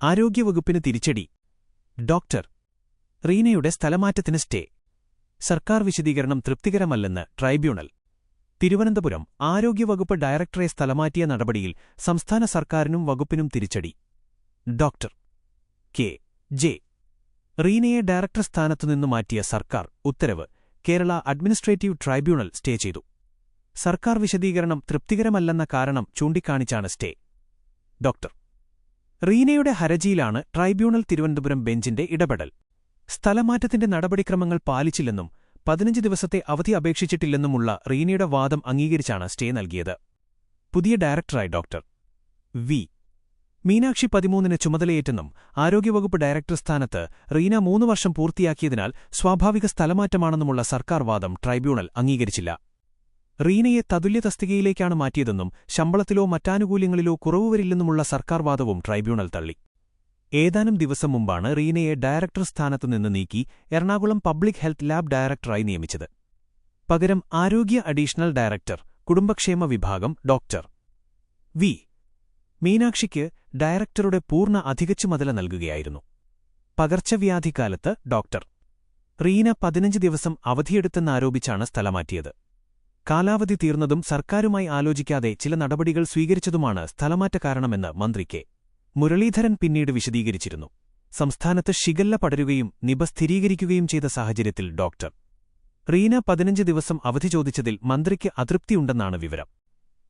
ആരോഗ്യവകുപ്പിന് തിരിച്ചടി. ഡോക്ടർ റീനയുടെ സ്ഥലമാറ്റത്തിന് സ്റ്റേ. സർക്കാർ വിശദീകരണം തൃപ്തികരമല്ലെന്ന് ട്രൈബ്യൂണൽ. തിരുവനന്തപുരം ആരോഗ്യവകുപ്പ് ഡയറക്ടറെ സ്ഥലമാറ്റിയ നടപടിയിൽ സംസ്ഥാന സർക്കാരിനും വകുപ്പിനും തിരിച്ചടി. Doctor K. ജെ. റീനയെ ഡയറക്ടർ സ്ഥാനത്തുനിന്നു മാറ്റിയ സർക്കാർ ഉത്തരവ് കേരള അഡ്മിനിസ്ട്രേറ്റീവ് ട്രൈബ്യൂണൽ സ്റ്റേ ചെയ്തു. സർക്കാർ വിശദീകരണം തൃപ്തികരമല്ലെന്ന കാരണം ചൂണ്ടിക്കാണിച്ചാണ് സ്റ്റേ. ഡോക്ടർ റീനയുടെ ഹർജിയിലാണ് ട്രൈബ്യൂണൽ തിരുവനന്തപുരം ബെഞ്ചിന്റെ ഇടപെടൽ. സ്ഥലമാറ്റത്തിന്റെ നടപടിക്രമങ്ങൾ പാലിച്ചില്ലെന്നും 15 ദിവസത്തെ അവധി അപേക്ഷിച്ചിട്ടില്ലെന്നുമുള്ള റീനയുടെ വാദം അംഗീകരിച്ചാണ് സ്റ്റേ നൽകിയത്. പുതിയ ഡയറക്ടറായി ഡോക്ടർ വി. മീനാക്ഷി 13-ന് ചുമതലയേറ്റെന്നും ആരോഗ്യവകുപ്പ് ഡയറക്ടർ സ്ഥാനത്ത് റീന 3 വർഷം പൂർത്തിയാക്കിയതിനാൽ സ്വാഭാവിക സ്ഥലമാറ്റമാണെന്നുമുള്ള സർക്കാർ വാദം ട്രൈബ്യൂണൽ അംഗീകരിച്ചില്ല. റീനയെ തതുല്യ തസ്തികയിലേക്കാണ് മാറ്റിയതെന്നും ശമ്പളത്തിലോ മറ്റാനുകൂല്യങ്ങളിലോ കുറവുവരില്ലെന്നുമുള്ള സർക്കാർ വാദവും ട്രൈബ്യൂണൽ തള്ളി. ഏതാനും ദിവസം മുമ്പാണ് റീനയെ ഡയറക്ടർ സ്ഥാനത്തുനിന്ന് നീക്കി എറണാകുളം പബ്ലിക് ഹെൽത്ത് ലാബ് ഡയറക്ടറായി നിയമിച്ചത്. പകരം ആരോഗ്യ അഡീഷണൽ ഡയറക്ടർ കുടുംബക്ഷേമ വിഭാഗം ഡോക്ടർ വി. മീനാക്ഷിക്ക് ഡയറക്ടറുടെ പൂർണ്ണ അധികച്ചുമതല നൽകുകയായിരുന്നു. പകർച്ചവ്യാധിക്കാലത്ത് ഡോക്ടർ റീന 15 ദിവസം അവധിയെടുത്തെന്നാരോപിച്ചാണ് സ്ഥലമാറ്റിയത്. കാലാവധി തീർന്നതും സർക്കാരുമായി ആലോചിക്കാതെ ചില നടപടികൾ സ്വീകരിച്ചതുമാണ് സ്ഥലമാറ്റ കാരണമെന്ന് മന്ത്രി കെ. മുരളീധരൻ പിന്നീട് വിശദീകരിച്ചിരുന്നു. സംസ്ഥാനത്ത് ഷിഗല്ല പടരുകയും നിപ സ്ഥിരീകരിക്കുകയും ചെയ്ത സാഹചര്യത്തിൽ ഡോക്ടർ റീന 15 ദിവസം അവധി ചോദിച്ചതിൽ മന്ത്രിക്ക് അതൃപ്തിയുണ്ടെന്നാണ് വിവരം.